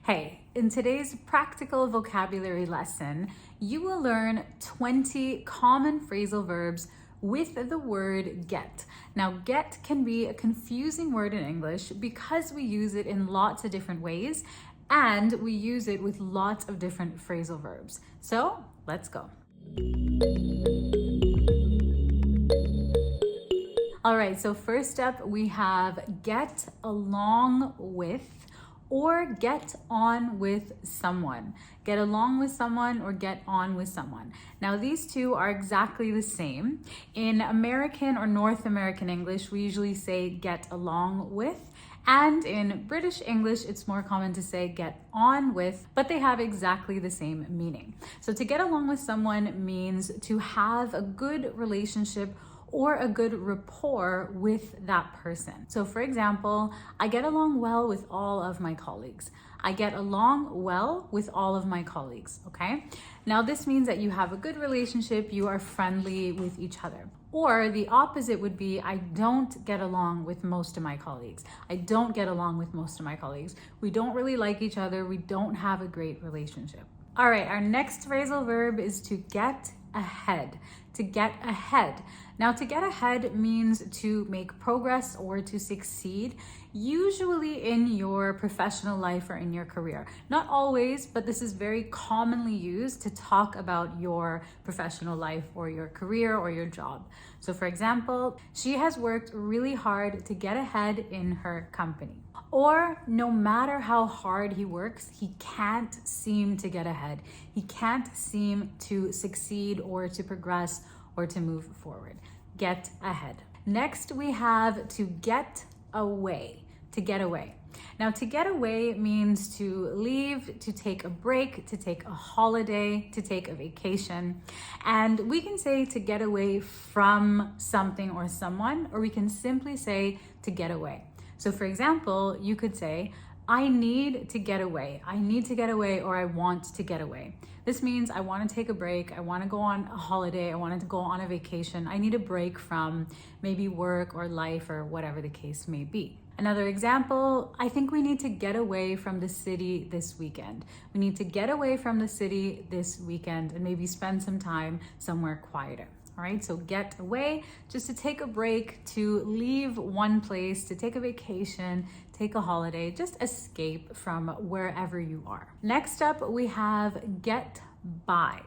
Hey, in today's practical vocabulary lesson, you will learn 20 common phrasal verbs with the word get. Now, get can be a confusing word in English because we use it in lots of different ways and we use it with lots of different phrasal verbs. So, let's go. All right, so first up we have get along with or get on with someone. Get along with someone or get on with someone. Now these two are exactly the same. In American or North American English, we usually say get along with, and in British English, it's more common to say get on with, but they have exactly the same meaning. So to get along with someone means to have a good relationship or a good rapport with that person. So for example, I get along well with all of my colleagues. I get along well with all of my colleagues, okay? Now this means that you have a good relationship, you are friendly with each other. Or the opposite would be, I don't get along with most of my colleagues. I don't get along with most of my colleagues. We don't really like each other. We don't have a great relationship. All right, our next phrasal verb is to get ahead. To get ahead. Now, to get ahead means to make progress or to succeed, usually in your professional life or in your career. Not always, but this is very commonly used to talk about your professional life or your career or your job. So for example, she has worked really hard to get ahead in her company. Or no matter how hard he works, he can't seem to get ahead. He can't seem to succeed or to progress or to move forward. Get ahead. Next, we have to get away. To get away. Now, to get away means to leave, to take a break, to take a holiday, to take a vacation. And we can say to get away from something or someone, or we can simply say to get away. So for example, you could say, I need to get away. I need to get away, or I want to get away. This means I want to take a break. I want to go on a holiday. I wanted to go on a vacation. I need a break from maybe work or life or whatever the case may be. Another example, I think we need to get away from the city this weekend. We need to get away from the city this weekend and maybe spend some time somewhere quieter. All right, so get away, just to take a break, to leave one place, to take a vacation, take a holiday, just escape from wherever you are. Next up, we have get by.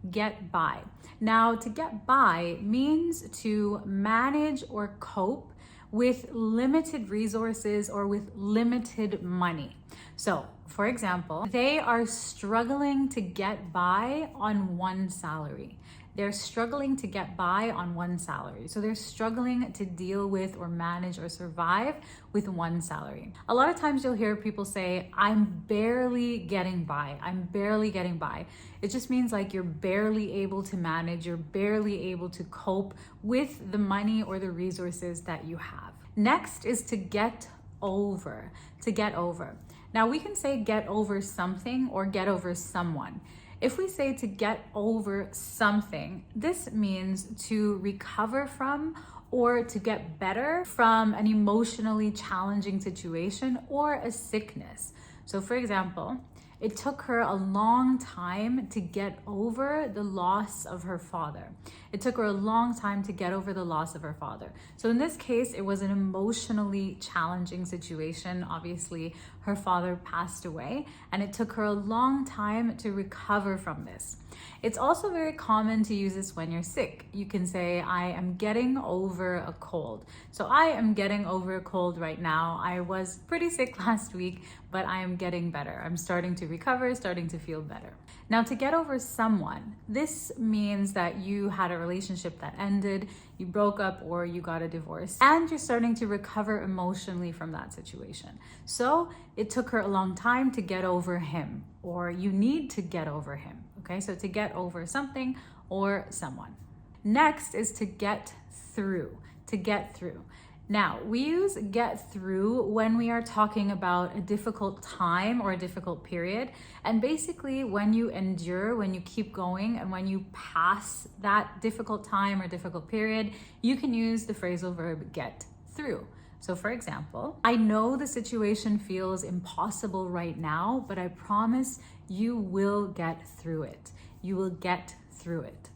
Get by. Now, to get by means to manage or cope with limited resources or with limited money. So, for example, they are struggling to get by on one salary. They're struggling to get by on one salary. So they're struggling to deal with or manage or survive with one salary. A lot of times you'll hear people say, I'm barely getting by. I'm barely getting by. It just means like you're barely able to manage, you're barely able to cope with the money or the resources that you have. Next is to get over. To get over. Now we can say get over something or get over someone. If we say to get over something, this means to recover from or to get better from an emotionally challenging situation or a sickness. So for example, it took her a long time to get over the loss of her father. It took her a long time to get over the loss of her father. So in this case, it was an emotionally challenging situation. Obviously, her father passed away, and it took her a long time to recover from this. It's also very common to use this when you're sick. You can say, I am getting over a cold. So I am getting over a cold right now. I was pretty sick last week, but I am getting better. I'm starting to recover, starting to feel better. Now, to get over someone, this means that you had a relationship that ended, you broke up, or you got a divorce, and you're starting to recover emotionally from that situation. So it took her a long time to get over him, or you need to get over him. Okay, so to get over something or someone. Next is to get through. To get through. Now, we use get through when we are talking about a difficult time or a difficult period. And basically, when you endure, when you keep going, and when you pass that difficult time or difficult period, you can use the phrasal verb get through. So for example, I know the situation feels impossible right now, but I promise you will get through it. You will get through it.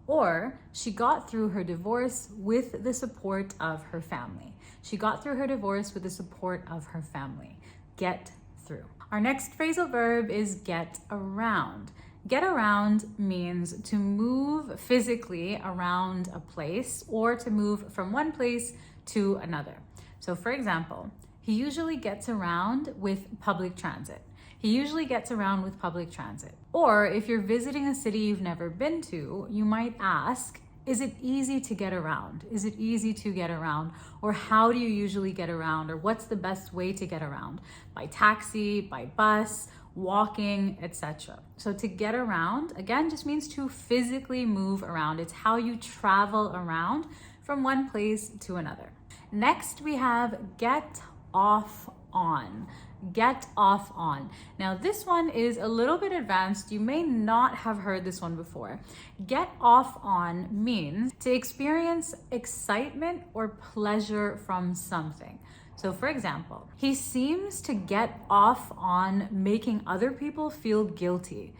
Or she got through her divorce with the support of her family. She got through her divorce with the support of her family. Get through. Our next phrasal verb is get around. Get around means to move physically around a place or to move from one place to another. So for example, he usually gets around with public transit. He usually gets around with public transit. Or if you're visiting a city you've never been to, you might ask, is it easy to get around? Is it easy to get around? Or how do you usually get around? Or what's the best way to get around? By taxi, by bus, walking, etc. So to get around, again, just means to physically move around. It's how you travel around from one place to another. Next, we have get off on. Get off on. Now this one is a little bit advanced. You may not have heard this one before. Get off on means to experience excitement or pleasure from something. So for example, he seems to get off on making other people feel guilty.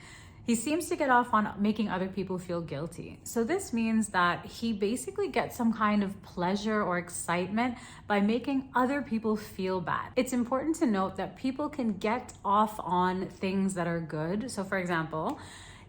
He seems to get off on making other people feel guilty. So this means that he basically gets some kind of pleasure or excitement by making other people feel bad. It's important to note that people can get off on things that are good. So for example,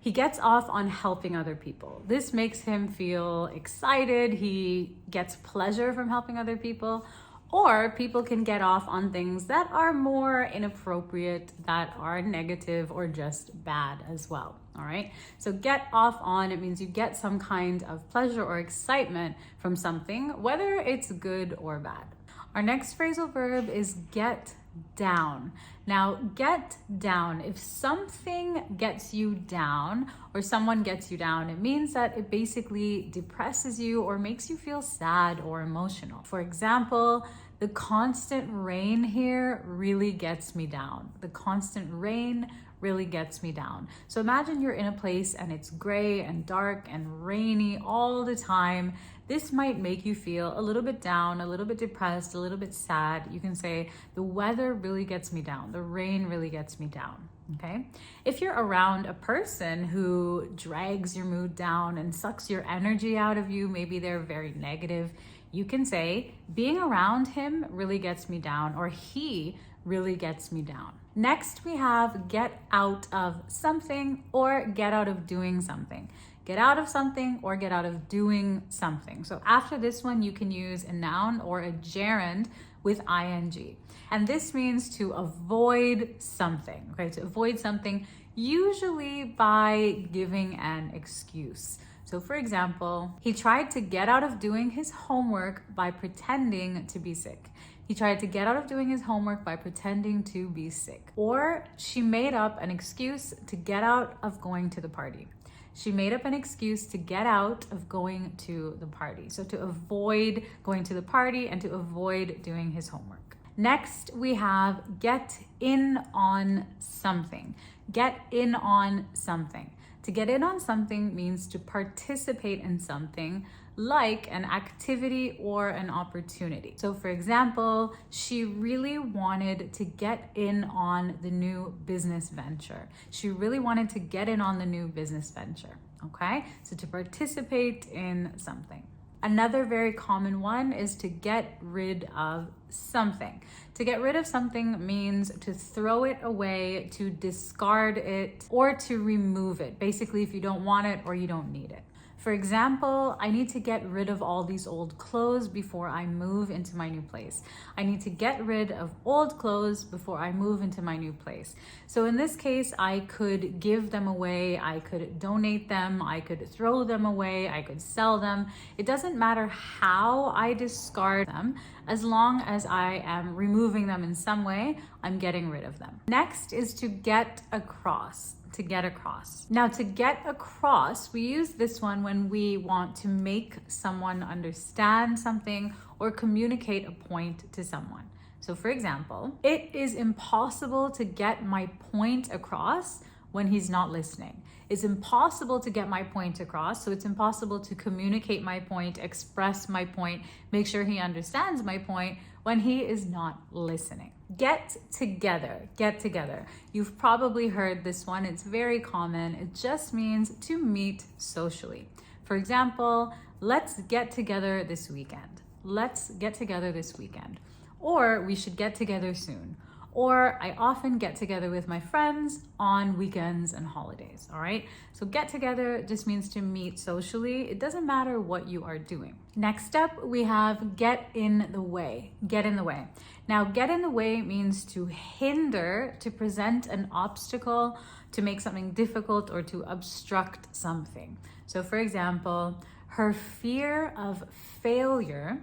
he gets off on helping other people. This makes him feel excited. He gets pleasure from helping other people. Or people can get off on things that are more inappropriate, that are negative or just bad as well. All right. So get off on, it means you get some kind of pleasure or excitement from something, whether it's good or bad. Our next phrasal verb is get down. Now, get down. If something gets you down or someone gets you down, it means that it basically depresses you or makes you feel sad or emotional. For example, the constant rain here really gets me down. The constant rain really gets me down. So imagine you're in a place and it's gray and dark and rainy all the time. This might make you feel a little bit down, a little bit depressed, a little bit sad. You can say, the weather really gets me down. The rain really gets me down. Okay. If you're around a person who drags your mood down and sucks your energy out of you, maybe they're very negative, you can say, being around him really gets me down, or he really gets me down. Next, we have get out of something or get out of doing something. Get out of something or get out of doing something. So after this one, you can use a noun or a gerund with ing. And this means to avoid something, okay? To avoid something, usually by giving an excuse. So for example, he tried to get out of doing his homework by pretending to be sick. He tried to get out of doing his homework by pretending to be sick. Or she made up an excuse to get out of going to the party. She made up an excuse to get out of going to the party. So to avoid going to the party and to avoid doing his homework. Next, we have get in on something. Get in on something. To get in on something means to participate in something like an activity or an opportunity. So for example, she really wanted to get in on the new business venture. She really wanted to get in on the new business venture, okay? So to participate in something. Another very common one is to get rid of something. To get rid of something means to throw it away, to discard it, or to remove it. Basically, if you don't want it or you don't need it. For example, I need to get rid of all these old clothes before I move into my new place. I need to get rid of old clothes before I move into my new place. So in this case, I could give them away, I could donate them, I could throw them away, I could sell them. It doesn't matter how I discard them, as long as I am removing them in some way, I'm getting rid of them. Next is to get across. To get across. Now, to get across, we use this one when we want to make someone understand something or communicate a point to someone. So for example, it is impossible to get my point across when he's not listening. It's impossible to get my point across, so it's impossible to communicate my point, express my point, make sure he understands my point when he is not listening. Get together, get together. You've probably heard this one, it's very common. It just means to meet socially. For example, let's get together this weekend. Let's get together this weekend. Or we should get together soon. Or I often get together with my friends on weekends and holidays, all right? So get together just means to meet socially. It doesn't matter what you are doing. Next up, we have get in the way. Get in the way. Now, get in the way means to hinder, to present an obstacle, to make something difficult, or to obstruct something. So for example, her fear of failure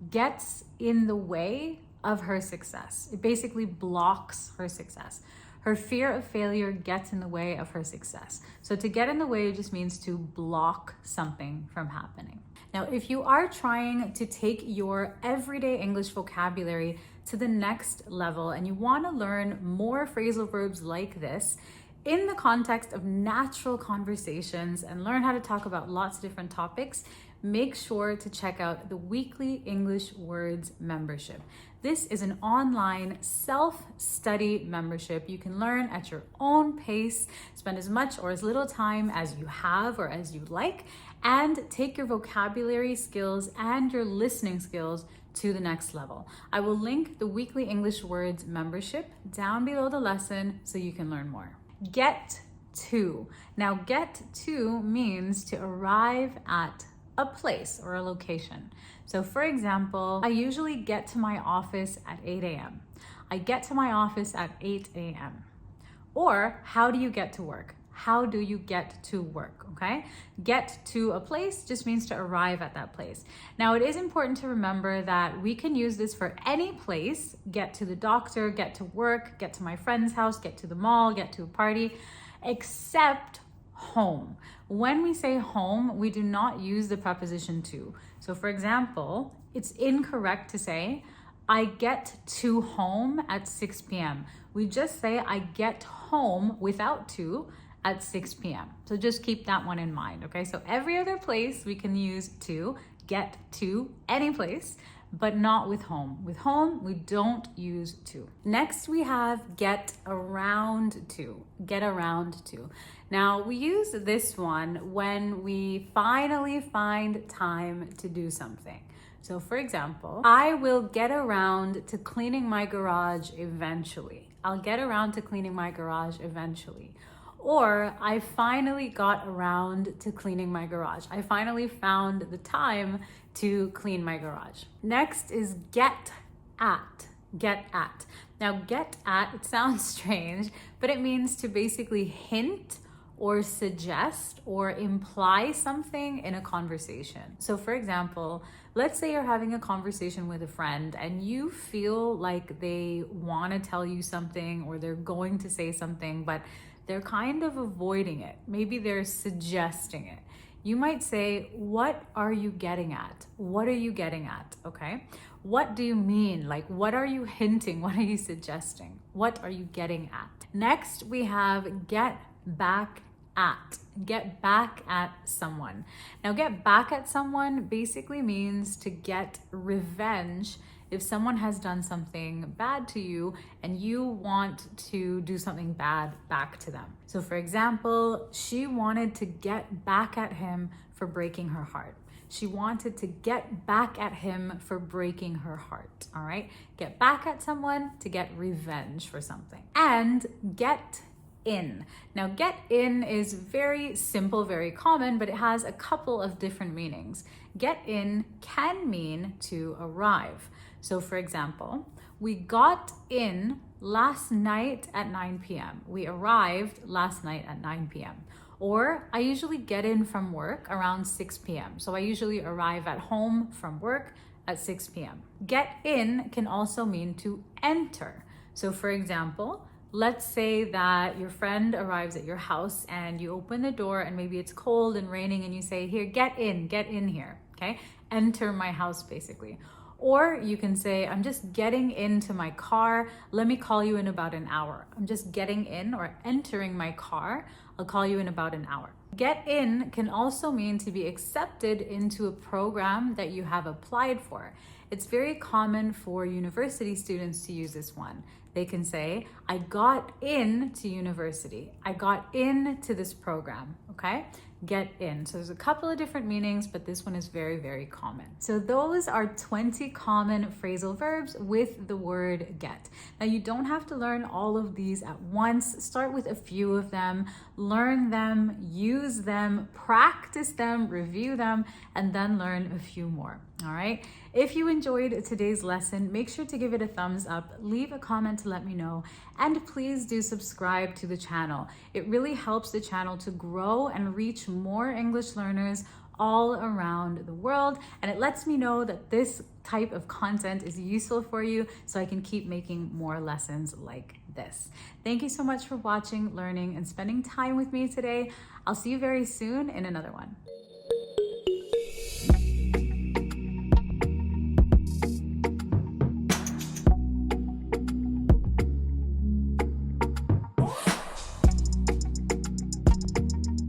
gets in the way of her success. It basically blocks her success. Her fear of failure gets in the way of her success. So to get in the way just means to block something from happening. Now, if you are trying to take your everyday English vocabulary to the next level and you want to learn more phrasal verbs like this in the context of natural conversations and learn how to talk about lots of different topics, make sure to check out the weekly English Words membership. This is an online self-study membership. You can learn at your own pace, spend as much or as little time as you have or as you like, and take your vocabulary skills and your listening skills to the next level. I will link the weekly English Words membership down below the lesson so you can learn more. Get to. Now, get to means to arrive at a place or a location. So for example, I usually get to my office at 8 a.m. I get to my office at 8 a.m. Or how do you get to work? How do you get to work, okay? Get to a place just means to arrive at that place. Now, it is important to remember that we can use this for any place. Get to the doctor, get to work, get to my friend's house, get to the mall, get to a party, except home. When we say home, we do not use the preposition to. So for example, it's incorrect to say, I get to home at 6 p.m. We just say, I get home without to at 6 p.m. So just keep that one in mind, okay? So every other place we can use to, get to any place, but not with home. With home, we don't use to. Next, we have get around to. Get around to. Now, we use this one when we finally find time to do something. So for example, I will get around to cleaning my garage eventually. I'll get around to cleaning my garage eventually. Or I finally got around to cleaning my garage. I finally found the time to clean my garage. Next is get at. Get at. Now, get at, it sounds strange, but it means to basically hint or suggest or imply something in a conversation. So for example, let's say you're having a conversation with a friend and you feel like they want to tell you something or they're going to say something, but they're kind of avoiding it. Maybe they're suggesting it. You might say, what are you getting at? What are you getting at? Okay. What do you mean? Like, what are you hinting? What are you suggesting? What are you getting at? Next, we have get back at. Get back at someone. Now, get back at someone basically means to get revenge if someone has done something bad to you and you want to do something bad back to them. So for example, she wanted to get back at him for breaking her heart. She wanted to get back at him for breaking her heart, all right? Get back at someone to get revenge for something. And get in. Now, get in is very simple, very common, but it has a couple of different meanings. Get in can mean to arrive. So for example, we got in last night at 9 p.m. We arrived last night at 9 p.m. Or I usually get in from work around 6 p.m. So I usually arrive at home from work at 6 p.m. Get in can also mean to enter. So for example, let's say that your friend arrives at your house and you open the door and maybe it's cold and raining and you say, here, get in here, okay? Enter my house basically. Or you can say, I'm just getting into my car. Let me call you in about an hour. I'm just getting in or entering my car. I'll call you in about an hour. Get in can also mean to be accepted into a program that you have applied for. It's very common for university students to use this one. They can say, I got into university. I got into this program, okay? Get in. So there's a couple of different meanings, but this one is very, very common. So those are 20 common phrasal verbs with the word get. Now you don't have to learn all of these at once. Start with a few of them, learn them, use them, practice them, review them, and then learn a few more. All right. If you enjoyed today's lesson, make sure to give it a thumbs up, leave a comment to let me know, and please do subscribe to the channel. It really helps the channel to grow and reach more English learners all around the world. And it lets me know that this type of content is useful for you so I can keep making more lessons like this. Thank you so much for watching, learning, and spending time with me today. I'll see you very soon in another one.